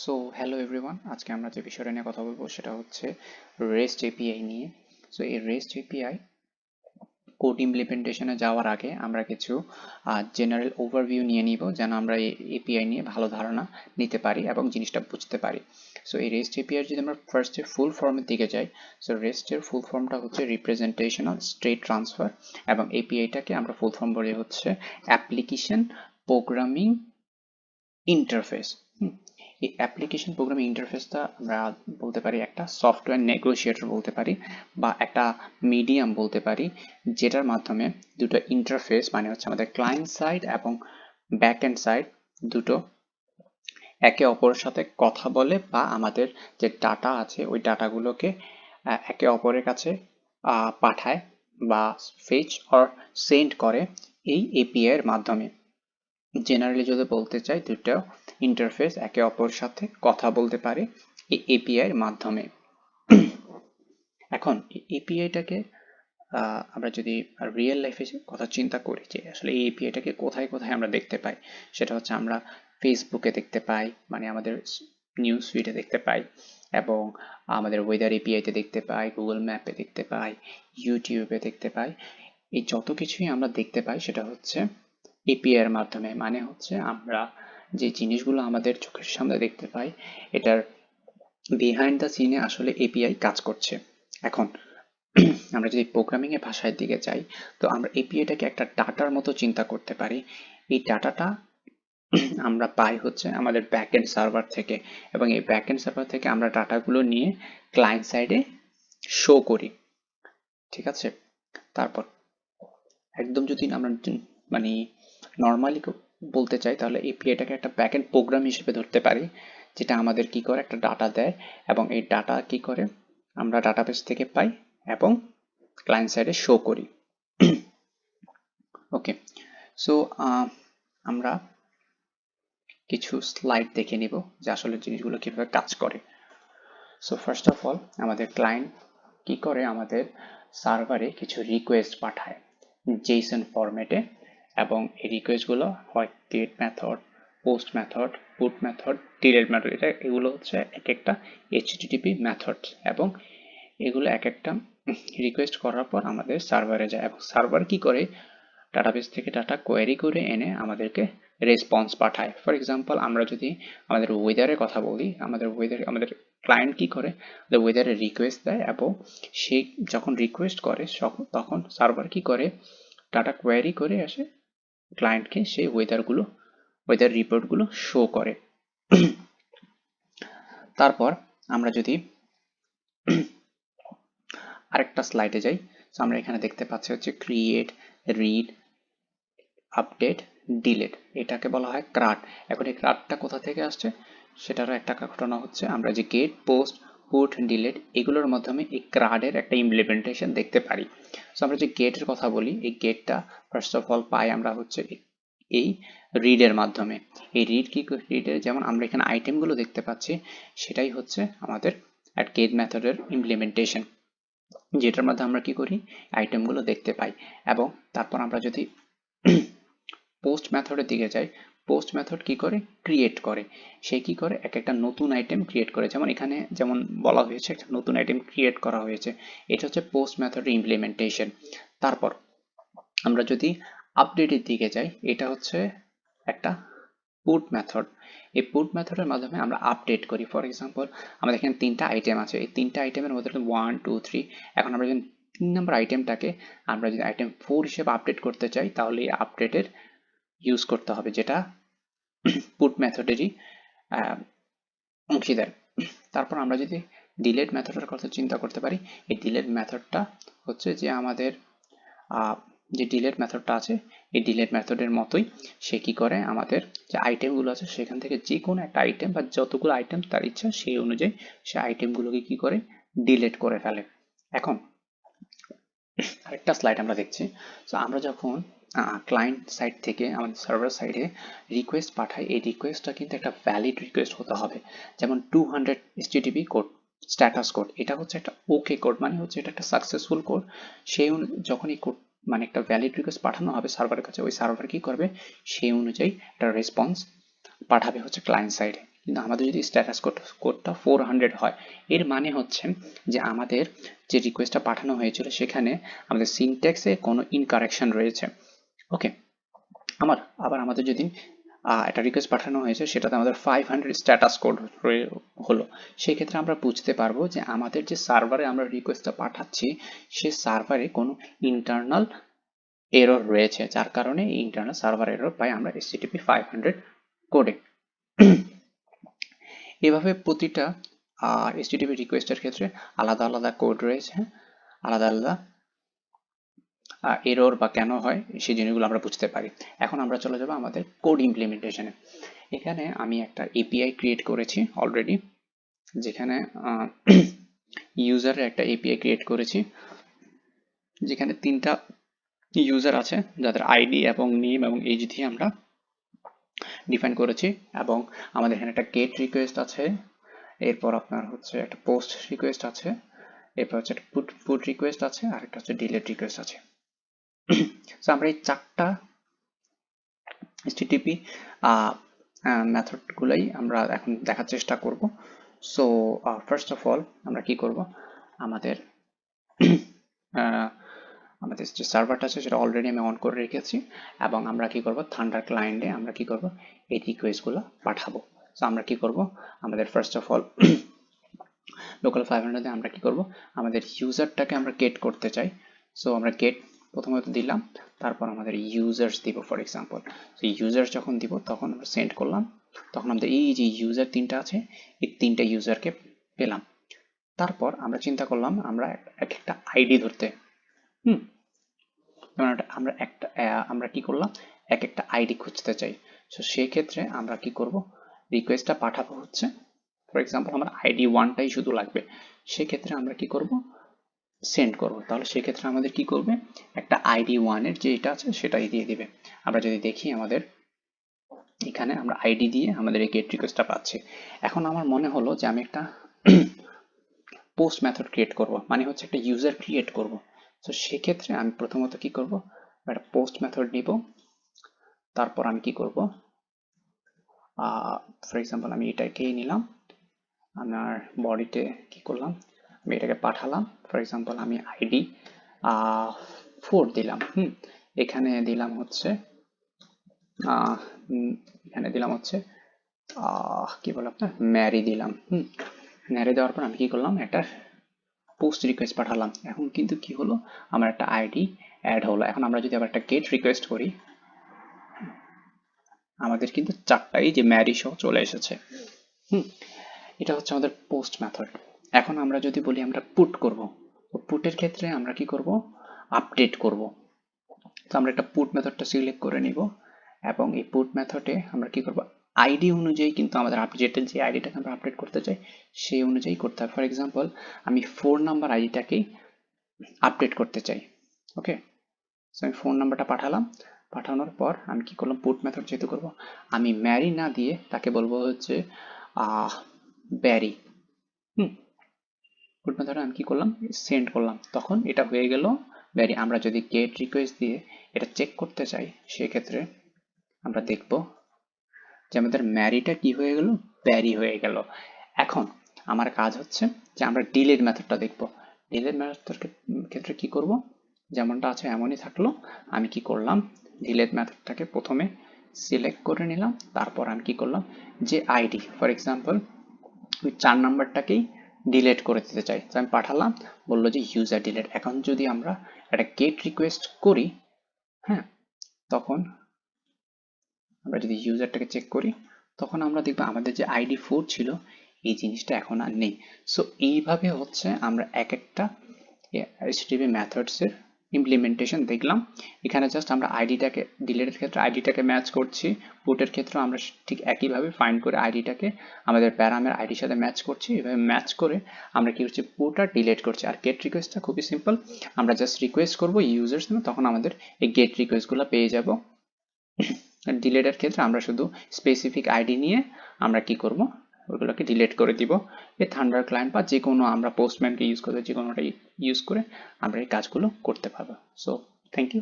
So hello everyone, আজকে আমরা যে বিষয়টা নিয়ে কথা বলবো সেটা হচ্ছে রেস্ট এপিআই নিয়ে। সো এই রেস্ট এপিআই কোড ইমপ্লিমেন্টেশনে যাওয়ার আগে আমরা কিছু জেনারেল ওভারভিউ নিয়ে নিব, যেন আমরা এই এপিআই নিয়ে ভালো ধারণা নিতে পারি এবং জিনিসটা বুঝতে পারি। সো এই রেস্ট এপিআই যদি আমরা ফার্স্টে ফুল ফর্মের দিকে যাই, সো রেস্টের ফুল ফর্মটা হচ্ছে রিপ্রেজেন্টেশনাল স্টেট ট্রান্সফার, এবং এপিআইটাকে আমরা ফুল ফর্ম বলি হচ্ছে অ্যাপ্লিকেশন প্রোগ্রামিং ইন্টারফেস। এই অ্যাপ্লিকেশন প্রোগ্রামিং ইন্টারফেসটা আমরা বলতে পারি একটা সফটওয়্যার নেগোশিয়েটর বলতে পারি, বা একটা মিডিয়াম বলতে পারি, যেটার মাধ্যমে দুটো ইন্টারফেস মানে হচ্ছে আমাদের ক্লায়েন্ট সাইড এবং ব্যাক এন্ড সাইড দুটো একে অপরের সাথে কথা বলে, বা আমাদের যে ডাটা আছে ওই ডাটাগুলোকে একে অপরের কাছে পাঠায় বা ফেচ অর সেন্ড করে এই এপিআই এর মাধ্যমে। জেনারেলি যদি বলতে চাই, দুটো ইন্টারফেস একে অপরের সাথে কথা বলতে পারে এই এপিআই এর মাধ্যমে। এখন এপিআইটাকে আমরা যদি রিয়েল লাইফে কথা চিন্তা করি যে আসলে এই এপিআইটাকে কোথায় কোথায় আমরা দেখতে পাই, সেটা হচ্ছে আমরা ফেসবুকে দেখতে পাই, মানে আমাদের নিউজ ফিডে দেখতে পাই, এবং আমাদের ওয়েদার এপিআইতে দেখতে পাই, গুগল ম্যাপে দেখতে পাই, ইউটিউবে দেখতে পাই। এই যত কিছুই আমরা দেখতে পাই সেটা হচ্ছে এপিআই এর মাধ্যমে। মানে হচ্ছে আমরা যে জিনিসগুলো আমাদের চোখের সামনে দেখতে পাই, এটার বিহাইন্ড দ্য সিনে আসলে এপিআই কাজ করছে। এখন আমরা যদি প্রোগ্রামিং এর ভাষার দিকে যাই, তো আমরা এপিআইটাকে একটা ডাটার মতো চিন্তা করতে পারি। এই ডাটাটা আমরা পাই হচ্ছে আমাদের ব্যাকএন্ড সার্ভার থেকে, এবং এই ব্যাকএন্ড সার্ভার থেকে আমরা ডাটাগুলো নিয়ে ক্লায়েন্ট সাইডে শো করি। ঠিক আছে, তারপর একদম যদি আমরা মানে নর্মালি বলতে চাই, তাহলে এপিআইটাকে একটা ব্যাকএন্ড প্রোগ্রাম হিসেবে ধরতে পারি, যেটা আমাদের কি করে একটা ডাটা দেয়, এবং এই ডাটা কি করে আমরা ডাটাবেস থেকে পাই এবং ক্লায়েন্ট সাইডে শো করি। ওকে, সো আমরা কিছু স্লাইড দেখে নিব যে আসলে জিনিসগুলো কিভাবে কাজ করে। সো ফার্স্ট অফ অল, আমাদের ক্লায়েন্ট কি করে, আমাদের সার্ভারে কিছু রিকোয়েস্ট পাঠায় জেসন ফরম্যাটে, এবং এই রিকোয়েস্টগুলো হয় get method, post method, put method, delete method, এগুলো হচ্ছে এক একটা এইচটিটিপি মেথড, এবং এগুলো এক একটা রিকোয়েস্ট করার পর আমাদের সার্ভারে যায়, এবং সার্ভার কি করে ডাটাবেস থেকে ডাটা কোয়েরি করে এনে আমাদেরকে রেসপন্স পাঠায়। ফর এক্সাম্পল, আমরা যদি আমাদের ওয়েদারের কথা বলি, আমাদের ক্লায়েন্ট কি করে, ওয়েদারের রিকোয়েস্ট দেয়, এবং সে যখন রিকোয়েস্ট করে তখন সার্ভার কি করে ডাটা কোয়েরি করে এসে ক্লায়েন্টকে সেই ওয়েদার রিপোর্টগুলো শো করে। তারপর আমরা যদি আরেকটা স্লাইডে যাই, তো আমরা এখানে দেখতে পাচ্ছি হচ্ছে ক্রিয়েট, রিড, আপডেট, ডিলিট, এটাকে বলা হয় ক্রাড। এখন এই ক্রাডটা কোথা থেকে আসছে সেটারও একটা ঘটনা হচ্ছে, আমরা যে গেট, পোস্ট, পুট, ডিলিট এগুলোর মাধ্যমে এই ক্রাডের একটা ইমপ্লিমেন্টেশন দেখতে পারি। সো আমরা যে গেটের কথা বলি, এই গেটটা ফার্স্ট অফ অল পাই আমরা হচ্ছে এই রিডের মাধ্যমে। এই রিডের যেমন আমরা এখানে আইটেমগুলো দেখতে পাচ্ছি, সেটাই হচ্ছে আমাদের অ্যাট গেট মেথডের ইমপ্লিমেন্টেশন, যেটার মধ্যে আমরা কি করি আইটেমগুলো দেখতে পাই। এবং তারপর আমরা যদি পোস্ট মেথডের দিকে যাই, পোস্ট মেথড কি করে ক্রিয়েট করে, সে কি করে এক একটা নতুন আইটেম ক্রিয়েট করে, যেমন এখানে যেমন বলা হয়েছে একটা নতুন আইটেম ক্রিয়েট করা হয়েছে, এটা হচ্ছে পোস্ট মেথডের ইমপ্লিমেন্টেশন। তারপর আমরা যদি আপডেটের দিকে যাই, এটা হচ্ছে একটা পুট মেথড। এই পুট মেথডের মাধ্যমে আমরা আপডেট করি। ফর এক্সাম্পল, আমাদের এখানে তিনটা আইটেম আছে, এই তিনটা আইটেমের মধ্যে 1 2 3, এখন আমরা যদি 3 নম্বর আইটেমটাকে আমরা যদি আইটেম 4 হিসেবে আপডেট করতে চাই, তাহলে এই আপডেটের ইউজ করতে হবে, যেটা পুট মেথডেরই অংশীদার। তারপর আমরা যদি ডিলেট মেথডের কথা চিন্তা করতে পারি, এই ডিলেট মেথডটা হচ্ছে যে আমাদের যে ডিলেট মেথডটা আছে, এই ডিলেট মেথডের মতোই সে কি করে আমাদের যে আইটেমগুলো আছে সেখান থেকে যে কোনো একটা আইটেম বা যতগুলো আইটেম তার ইচ্ছা সেই অনুযায়ী সে আইটেমগুলোকে কি করে ডিলেট করে ফেলে। এখন আরেকটা স্লাইড আমরা দেখছি। সো আমরা যখন ক্লায়েন্ট সাইড থেকে আমাদের সার্ভার সাইডে রিকোয়েস্ট পাঠাই, এই রিকোয়েস্টটা কিন্তু একটা ভ্যালিড রিকোয়েস্ট হতে হবে। যেমন 200 HTTP কোড, স্ট্যাটাস কোড, এটা হচ্ছে একটা ওকে কোড, মানে হচ্ছে এটা একটা সাকসেসফুল কোড। সেই যখন এই কোড মানে একটা ভ্যালিড রিকোয়েস্ট পাঠানো হবে সার্ভারের কাছে, ওই সার্ভার কি করবে সেই অনুযায়ী একটা রেসপন্স পাঠাবে হচ্ছে ক্লায়েন্ট সাইডে। কিন্তু আমাদের যদি স্ট্যাটাস কোডটা 400 হয়, এর মানে হচ্ছে যে আমাদের যে রিকোয়েস্টটা পাঠানো হয়েছিল সেখানে আমাদের সিনট্যাক্সে কোনো ইনকারেকশন রয়েছে। ওকে, আবার আমাদের যদি একটা রিকোয়েস্ট পাঠানো হয়েছে সেটাতে আমাদের 500 স্ট্যাটাস কোড হলো, সেই ক্ষেত্রে আমরা বুঝতে পারবো যে আমাদের যে সার্ভারে আমরা রিকোয়েস্টটা পাঠাচ্ছি সে সার্ভারে কোনো ইন্টারনাল এরর রয়েছে, যার কারণে ইন্টারনাল সার্ভার এরর পাই আমরা HTTP 500 কোডে। এভাবে প্রতিটা HTTP রিকোয়েস্টের ক্ষেত্রে আলাদা আলাদা কোড রয়েছে, আলাদা আলাদা এরর বা কেন হয় সেই জিনিসগুলো আমরা বুঝতে পারি। এখন আমরা চলে যাব আমাদের কোড ইমপ্লিমেন্টেশনে। এখানে আমি একটা এপিআই ক্রিয়েট করেছি অলরেডি, যেখানে ইউজারের একটা এপিআই ক্রিয়েট করেছি, যেখানে 3টা ইউজার আছে যাদের আইডি এবং নেম এবং এজ দিয়ে আমরা ডিফাইন করেছি, এবং আমাদের এখানে একটা গেট রিকোয়েস্ট আছে, এরপর আপনার হচ্ছে একটা পোস্ট রিকোয়েস্ট আছে, এরপর হচ্ছে একটা পুট রিকোয়েস্ট আছে, আর একটা হচ্ছে ডিলিট রিকোয়েস্ট আছে। সো আমরা এই 4টা HTTP মেথডগুলোই আমরা এখন দেখার চেষ্টা করব। সো ফার্স্ট অফ অল আমরা কি করব, আমাদের আমাদের যে সার্ভারটা আছে সেটা অলরেডি আমি অন করে রেখেছি, এবং আমরা কি করব থান্ডার ক্লায়েন্টে আমরা কি করব এই রিকোয়েস্টগুলো পাঠাবো। সো আমরা কি করব, আমাদের ফার্স্ট অফ অল লোকাল 500 আমরা কি করব, আমাদের ইউজারটাকে আমরা গেট করতে চাই। সো আমরা গেট প্রথমত দিলাম, তারপর আমাদের ইউজার্স দিব ফর এক্সাম্পল। তো ইউজার্স যখন দিব তখন আমরা সেন্ড করলাম, তখন আমাদের এই যে ইউজার 3টা আছে এই 3টা ইউজারকে পেলাম। তারপর আমরা চিন্তা করলাম আমরা একটা আইডি ধরতে, আমরা কি করলাম একটা আইডি খুঁজতে চাই। সো সেই ক্ষেত্রে আমরা কি করব, রিকোয়েস্টটা পাঠাবো হচ্ছে ফর এক্সাম্পল আমার আইডি 1টাই শুধু লাগবে, সেক্ষেত্রে আমরা কি করব সেন্ড করব। তাহলে সেক্ষেত্রে আমাদের কি করবে, একটা আইডি 1 এর যে এটা আছে সেটাই দিয়ে দিবে। আমরা যদি দেখি আমাদের এখানে আমরা আইডি দিয়ে আমাদের এই গেট রিকোয়েস্টটা পাচ্ছি। এখন আমার মনে হলো যে আমি একটা পোস্ট মেথড ক্রিয়েট করব, মানে হচ্ছে একটা ইউজার ক্রিয়েট করব। তো সেক্ষেত্রে আমি প্রথমত কি করব, একটা পোস্ট মেথড নিব, তারপর আমি কি করব, ফর এক্সাম্পল আমি এটাকেই নিলাম, আমার বডিতে কি করলাম, আমি এটাকে পাঠালাম, ফর এক্সাম্পল আমি আইডি 4 দিলাম, এখানে দিলাম হচ্ছে কি বলে আপনার ম্যারি দিলাম, ম্যারি দেওয়ার পর আমি কি করলাম একটা পোস্ট রিকোয়েস্ট পাঠালাম। এখন কিন্তু কি হলো, আমার একটা আইডি অ্যাড হলো। এখন আমরা যদি আবার একটা গেট রিকোয়েস্ট করি, আমাদের কিন্তু 4টাই যে ম্যারি সহ চলে এসেছে। এটা হচ্ছে আমাদের পোস্ট মেথড। এখন আমরা যদি বলি আমরা পুট করব, তো পুটের ক্ষেত্রে আমরা কি করব, আপডেট করব। তো আমরা একটা পুট মেথডটা সিলেক্ট করে নিব, এবং এই পুট মেথডে আমরা কি করব, আইডি অনুযায়ী কিন্তু আমাদের আপডেটের যে আইডিটাকে আমরা আপডেট করতে চাই সেই অনুযায়ী করতে হবে। ফর এক্সাম্পল আমি 4 নাম্বার আইডিটাকেই আপডেট করতে চাই। ওকে, সো আমি ফোন নাম্বারটা পাঠালাম, পাঠানোর পর আমি কি করলাম, পুট মেথড যেহেতু করব, আমি ম্যারি না দিয়ে তাকে বলবো হচ্ছে ব্যারি। পুট মেথডে আমি কি করলাম, সেন্ড করলাম, তখন এটা হয়ে গেল ব্যারি। আমরা যদি গেট রিকোয়েস্ট দিয়ে এটা চেক করতে চাই সেক্ষেত্রে আমরা দেখব যে আমাদের ম্যারিটা কি হয়ে গেল, ব্যারি হয়ে গেল। এখন আমার কাজ হচ্ছে যে আমরা ডিলিট মেথডটা দেখব। ডিলিট মেথডের ক্ষেত্রে কি করব, যেমনটা আছে এমনই থাকলো। আমি কি করলাম, ডিলিট মেথডটাকে প্রথমে সিলেক্ট করে নিলাম, তারপর আমি কি করলাম যে আইডি ফর এক্সাম্পল আমি 4 নাম্বারটাকেই ডিলিট করে দিতে চাই, তো আমি পাঠালাম, বললো যে ইউজার ডিলিট। এখন যদি আমরা একটা গেট রিকোয়েস্ট করি, তখন আমরা যদি ইউজারটাকে চেক করি, তখন আমরা দেখব আমাদের যে আইডি 4 ছিল এই জিনিসটা এখন আর নেই। সো এইভাবে হচ্ছে আমরা একটা HTTP মেথডসের ইমপ্লিমেন্টেশন দেখলাম। এখানে জাস্ট আমরা আইডিটাকে ডিলিটের ক্ষেত্রে আইডিটাকে ম্যাচ করছি, পুটের ক্ষেত্রে আমরা ঠিক একইভাবে ফাইন্ড করে আইডিটাকে আমাদের প্যারামের আইডির সাথে ম্যাচ করছি। এভাবে ম্যাচ করে আমরা কি হচ্ছে পুট আর ডিলিট করছি। আর গেট রিকোয়েস্টটা খুবই সিম্পল, আমরা জাস্ট রিকোয়েস্ট করবো ইউজার্স নেমে, তখন আমাদের এই গেট রিকোয়েস্টগুলো পেয়ে যাব। ডিলিটের ক্ষেত্রে আমরা শুধু স্পেসিফিক আইডি নিয়ে আমরা কি করব, ওইগুলোকে ডিলিট করে দিব। এই থান্ডার ক্লায়েন্ট বা যে কোনো আমরা পোস্টম্যানকে ইউজ করতে যে কোনোটা ইউজ করে আমরা এই কাজগুলো করতে পারবো। So thank you.